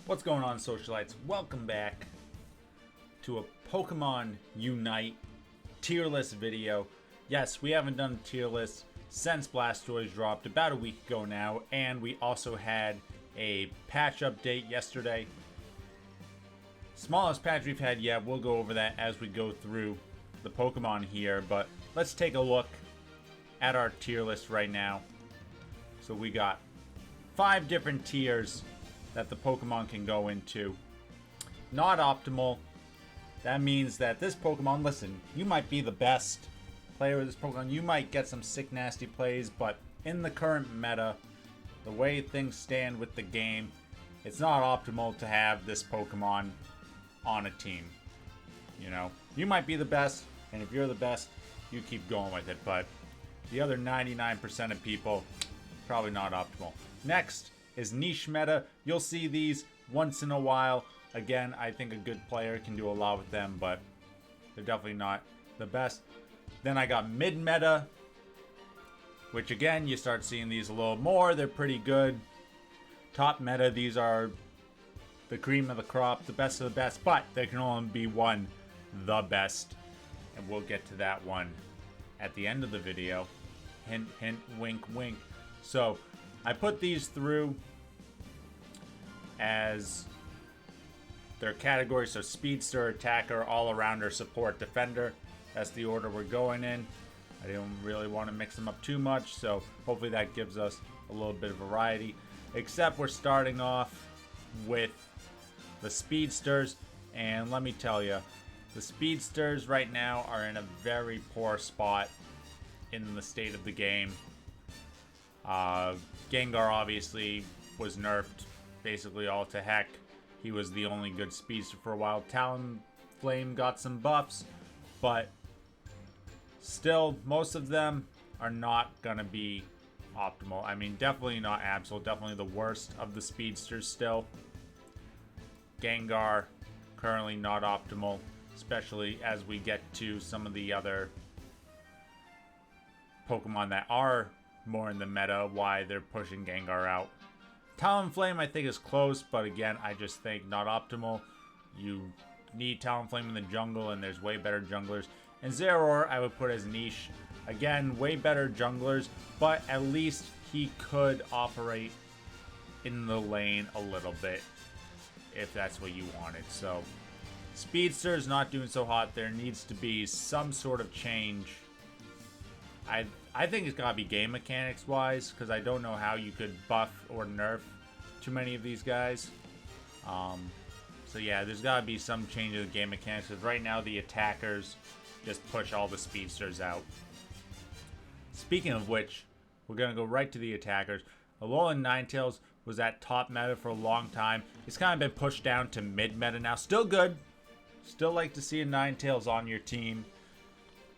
What's going on, socialites? Welcome back to a Pokemon Unite tier list video. Yes, we haven't done a tier list since Blastoise dropped about a week ago now, and we also had a patch update yesterday. Smallest patch we've had yet. We'll go over that as we go through the Pokemon here, but let's take a look at our tier list right now. So we got 5 different tiers that the Pokemon can go into. Not optimal. That means that this Pokemon, listen, you might be the best player with this Pokemon. You might get some sick, nasty plays, but in the current meta, the way things stand with the game, it's not optimal to have this Pokemon on a team. You know, you might be the best, and if you're the best, you keep going with it, but the other 99% of people, probably not optimal. Next is niche meta. You'll see these once in a while. Again, I think a good player can do a lot with them, but they're definitely not the best. Then I got mid meta, which again, you start seeing these a little more. They're pretty good. Top meta, these are the cream of the crop, the best of the best, but there can only be one, the best. And we'll get to that one at the end of the video. Hint, hint, wink, wink. So I put these through as their categories. So Speedster, Attacker, All-Arounder, Support, Defender. That's the order we're going in. I didn't really want to mix them up too much, so hopefully that gives us a little bit of variety. Except we're starting off with the Speedsters, and let me tell you, the Speedsters right now are in a very poor spot in the state of the game. Gengar obviously was nerfed basically all to heck. He was the only good speedster for a while. Talonflame got some buffs, but still, most of them are not going to be optimal. I mean, definitely not Absol, definitely the worst of the speedsters still. Gengar, currently not optimal, especially as we get to some of the other Pokemon that are more in the meta, why they're pushing Gengar out. Talonflame, I think, is close, but again, I just think not optimal. You need Talonflame in the jungle, and there's way better junglers. And Zeraora, I would put as niche. Again, way better junglers, but at least he could operate in the lane a little bit, if that's what you wanted. So, Speedster is not doing so hot. There needs to be some sort of change. I think it's gotta be game mechanics wise, because I don't know how you could buff or nerf too many of these guys. So yeah, there's gotta be some change in the game mechanics, because right now the attackers just push all the speedsters out. Speaking of which, we're gonna go right to the attackers. Alolan Ninetales was at top meta for a long time. It's kind of been pushed down to mid meta now. Still good. Still like to see a Ninetales on your team,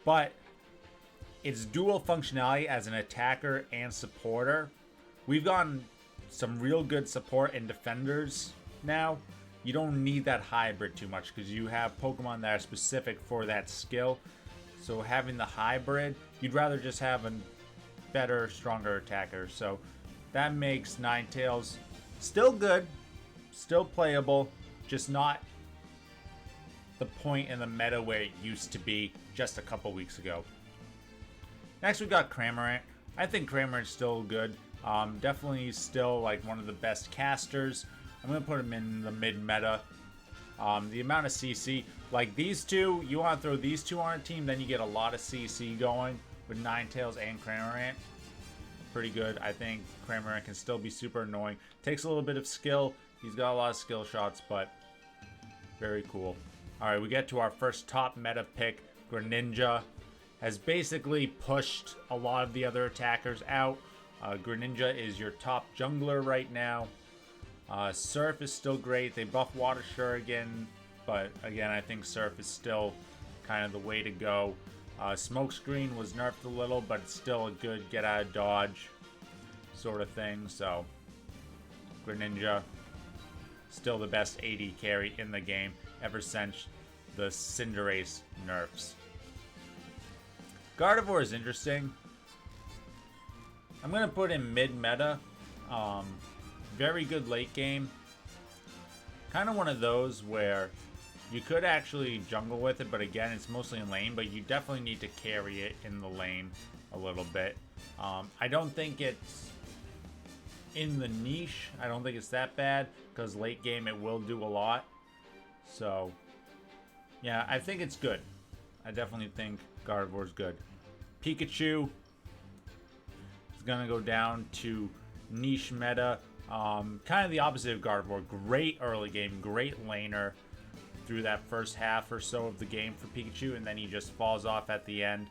but its dual functionality as an attacker and supporter. We've gotten some real good support and defenders now. You don't need that hybrid too much because you have Pokemon that are specific for that skill. So having the hybrid, you'd rather just have a better, stronger attacker. So that makes Ninetales still good, still playable, just not the point in the meta where it used to be just a couple weeks ago. Next, we got Cramorant. I think Cramorant's still good. Definitely still like one of the best casters. I'm going to put him in the mid-meta. The amount of CC, like these two, you want to throw these two on a team, then you get a lot of CC going with Ninetales and Cramorant. Pretty good. I think Cramorant can still be super annoying. Takes a little bit of skill. He's got a lot of skill shots, but very cool. Alright, we get to our first top meta pick, Greninja. Has basically pushed a lot of the other attackers out. Greninja is your top jungler right now. Surf is still great. They buff Water Shuriken, but again, I think Surf is still kind of the way to go. Smokescreen was nerfed a little, but it's still a good get out of dodge sort of thing. So Greninja, still the best AD carry in the game ever since the Cinderace nerfs. Gardevoir is interesting. I'm going to put in mid-meta. Very good late game. Kind of one of those where you could actually jungle with it, but again, it's mostly in lane, but you definitely need to carry it in the lane a little bit. I don't think it's in the niche. I don't think it's that bad, because late game it will do a lot. So, yeah, I think it's good. I definitely think Gardevoir's good. Pikachu is going to go down to niche meta. Kind of the opposite of Gardevoir. Great early game, great laner through that first half or so of the game for Pikachu, and then he just falls off at the end.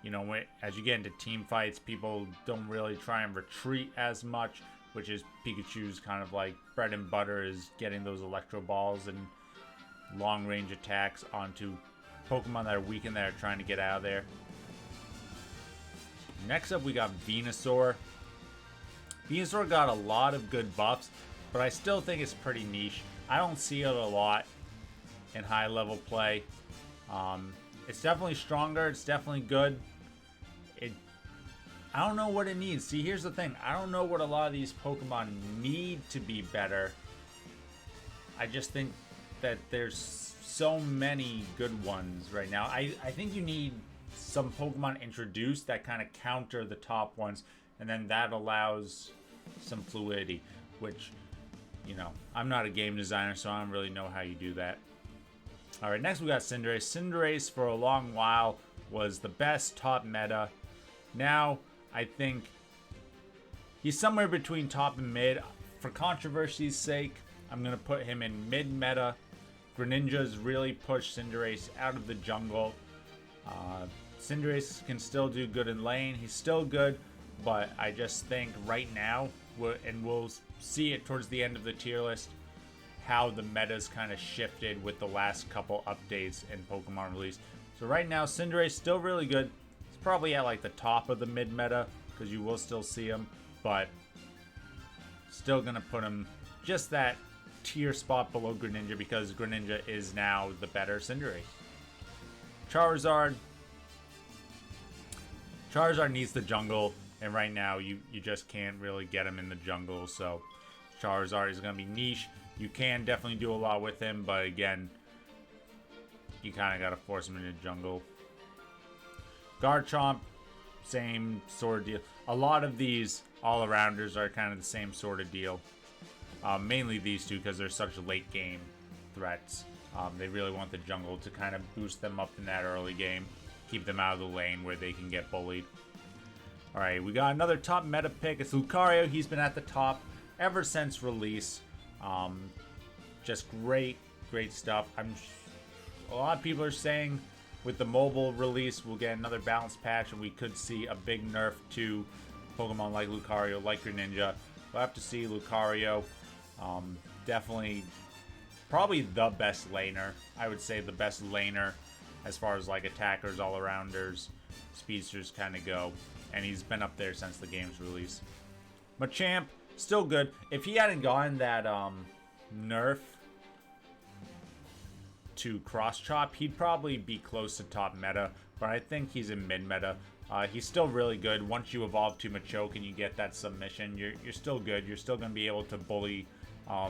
You know, as you get into team fights, people don't really try and retreat as much, which is Pikachu's kind of like bread and butter, is getting those Electro Balls and long range attacks onto Pokemon that are weak and that are trying to get out of there. Next up, we got Venusaur. Venusaur got a lot of good buffs, but I still think it's pretty niche. I don't see it a lot in high level play. It's definitely stronger. It's definitely good. I don't know what it needs. See, here's the thing. I don't know what a lot of these Pokemon need to be better. I just think that there's so many good ones right now. I think you need some Pokemon introduced that kind of counter the top ones, and then that allows some fluidity, which, you know, I'm not a game designer, so I don't really know how you do that. Alright, next we got Cinderace. Cinderace for a long while was the best top meta. Now, I think he's somewhere between top and mid. For controversy's sake, I'm going to put him in mid meta. Greninja's really pushed Cinderace out of the jungle. Cinderace can still do good in lane. He's still good, but I just think right now, and we'll see it towards the end of the tier list, how the meta's kind of shifted with the last couple updates and Pokemon release. So right now, Cinderace still really good. It's probably at like the top of the mid meta, because you will still see him, but still gonna put him just that tier spot below Greninja, because Greninja is now the better Cinderace. Charizard needs the jungle, and right now you just can't really get him in the jungle, so Charizard is going to be niche. You can definitely do a lot with him, but again, you kind of got to force him into the jungle. Garchomp, same sort of deal. A lot of these all-arounders are kind of the same sort of deal. Mainly these two, because they're such late game threats. They really want the jungle to kind of boost them up in that early game. Keep them out of the lane where they can get bullied. Alright, we got another top meta pick. It's Lucario. He's been at the top ever since release. Just great stuff. A lot of people are saying with the mobile release, we'll get another balance patch, and we could see a big nerf to Pokemon like Lucario, like Greninja. We'll have to see. Lucario, definitely, probably the best laner. I would say the best laner as far as like attackers, all-arounders, speedsters kind of go. And he's been up there since the game's release. Machamp, still good. If he hadn't gotten that nerf to cross chop, he'd probably be close to top meta, but I think he's in mid meta. He's still really good. Once you evolve to Machoke and you get that submission, you're still good. You're still going to be able to bully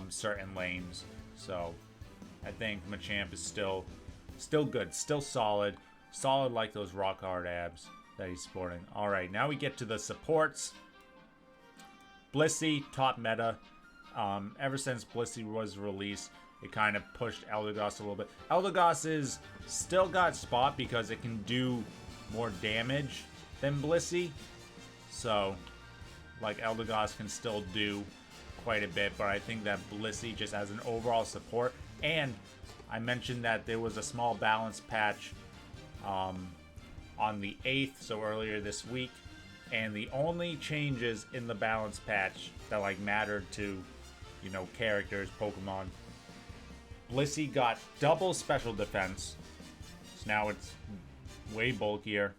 certain lanes. So I think Machamp is still good, still solid like those rock hard abs that he's sporting. All right, now we get to the supports. Blissey, top meta. Ever since Blissey was released, it kind of pushed Eldegoss a little bit. Eldegoss is still got spot because it can do more damage than Blissey. So, like, Eldegoss can still do quite a bit, but I think that Blissey just as an overall support. And I mentioned that there was a small balance patch on the 8th, so earlier this week, and the only changes in the balance patch that like mattered to, you know, characters, Pokemon, Blissey got double special defense, so now it's way bulkier,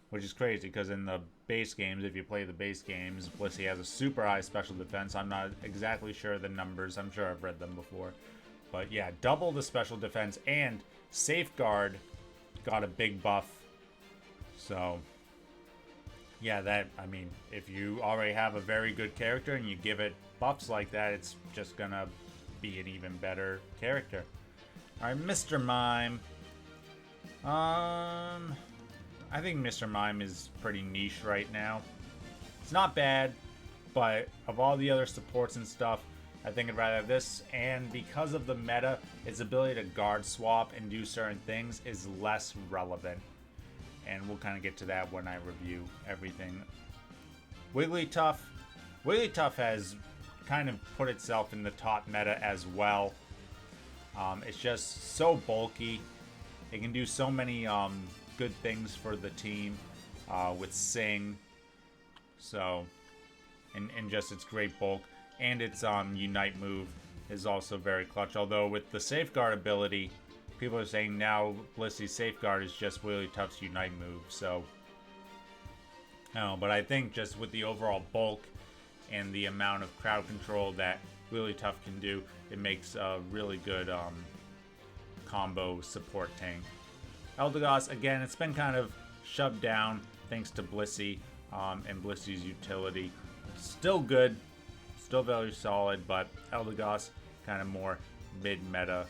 which is crazy because in the base games, if you play the base games, Blissey has a super high special defense. I'm not exactly sure the numbers, I'm sure I've read them before, but yeah, double the special defense, and Safeguard got a big buff. So Yeah, that, I mean, if you already have a very good character and you give it buffs like that, it's just gonna be an even better character. Alright, Mr. Mime. I think Mr. Mime is pretty niche right now. It's not bad, but of all the other supports and stuff, I think I'd rather have this. And because of the meta, its ability to guard swap and do certain things is less relevant. And we'll kind of get to that when I review everything. Wigglytuff. Wigglytuff has kind of put itself in the top meta as well. It's just so bulky. It can do so many good things for the team with Sing. So, and just its great bulk. And its Unite move is also very clutch. Although with the Safeguard ability, people are saying now Blissey's Safeguard is just Wigglytuff's Unite move. So, I don't know. But I think just with the overall bulk and the amount of crowd control that Wigglytuff can do, it makes a really good combo support tank. Eldegoss, again, it's been kind of shoved down thanks to Blissey and Blissey's utility. Still good, still very solid, but Eldegoss kind of more mid-meta.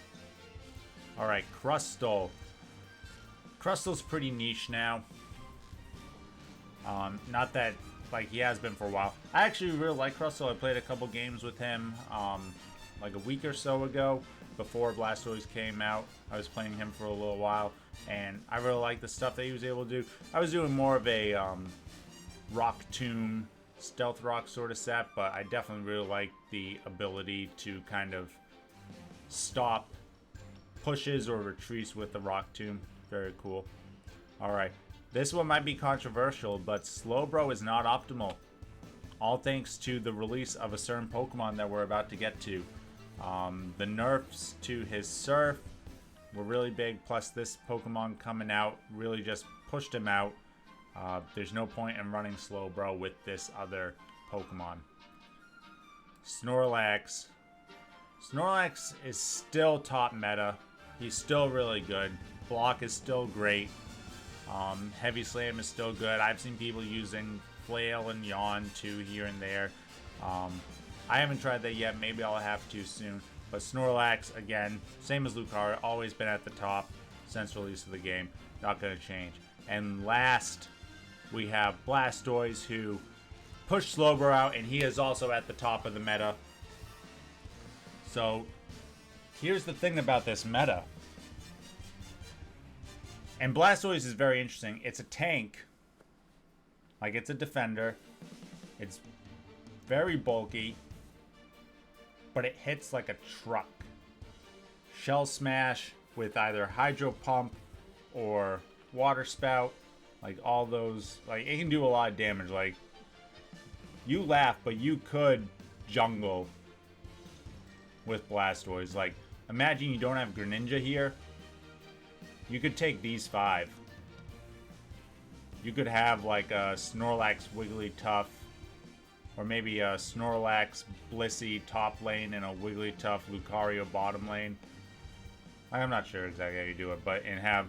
Alright, Crustle. Crustle's pretty niche now. Not that, like, he has been for a while. I actually really like Crustle. I played a couple games with him like a week or so ago before Blastoise came out. I was playing him for a little while, and I really like the stuff that he was able to do. I was doing more of a Rock Tomb, Stealth Rock sort of set, but I definitely really like the ability to kind of stop pushes or retreats with the Rock Tomb. Very cool. Alright, this one might be controversial, but Slowbro is not optimal. All thanks to the release of a certain Pokemon that we're about to get to. The nerfs to his Surf were really big, plus this Pokemon coming out really just pushed him out. There's no point in running Slowbro with this other Pokemon. Snorlax. Snorlax is still top meta. He's still really good. Block is still great. Heavy Slam is still good. I've seen people using Flail and Yawn too here and there. I haven't tried that yet. Maybe I'll have to soon. But Snorlax, again, same as Lucario, always been at the top since release of the game. Not going to change. And last, we have Blastoise, who pushed Slowbro out, and he is also at the top of the meta. So, here's the thing about this meta. And Blastoise is very interesting. It's a tank. Like, it's a defender. It's very bulky. But it hits like a truck. Shell Smash with either Hydro Pump or Water Spout. Like, all those. Like, it can do a lot of damage. Like, you laugh, but you could jungle with Blastoise. Like, imagine you don't have Greninja here. You could take these 5. You could have like a Snorlax Wigglytuff, or maybe a Snorlax Blissey top lane and a Wigglytuff Lucario bottom lane. I'm not sure exactly how you do it, but and have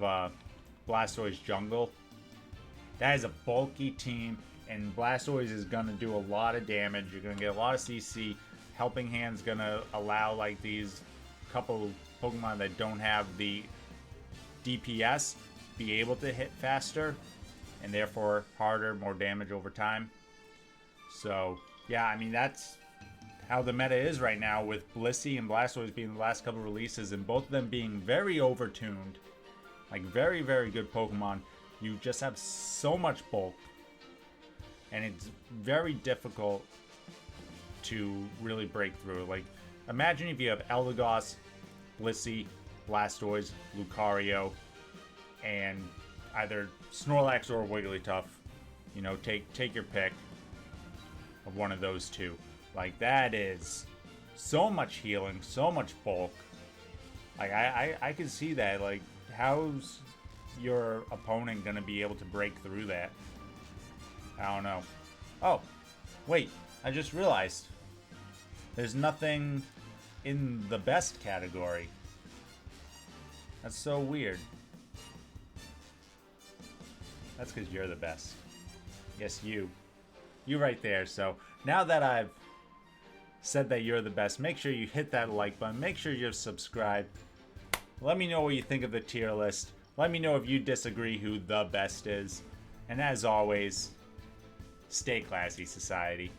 Blastoise jungle. That is a bulky team, and Blastoise is gonna do a lot of damage. You're gonna get a lot of CC. Helping Hand's gonna allow like these couple Pokemon that don't have the DPS be able to hit faster and therefore harder, more damage over time. So yeah, I mean, that's how the meta is right now, with Blissey and Blastoise being the last couple releases and both of them being very overtuned. Like, very, very good Pokemon. You just have so much bulk, and it's very difficult to really break through. Like, imagine if you have Eldegoss, Blissey, Blastoise, Lucario, and either Snorlax or Wigglytuff. You know, take your pick of one of those two. Like, that is so much healing, so much bulk. Like, I can see that. Like, how's your opponent gonna be able to break through that? I don't know. Oh, wait, I just realized there's nothing in the best category. That's so weird. That's because you're the best. Yes, you. You right there. So now that I've said that you're the best, make sure you hit that like button. Make sure you're subscribed. Let me know what you think of the tier list. Let me know if you disagree who the best is. And as always, stay classy, society.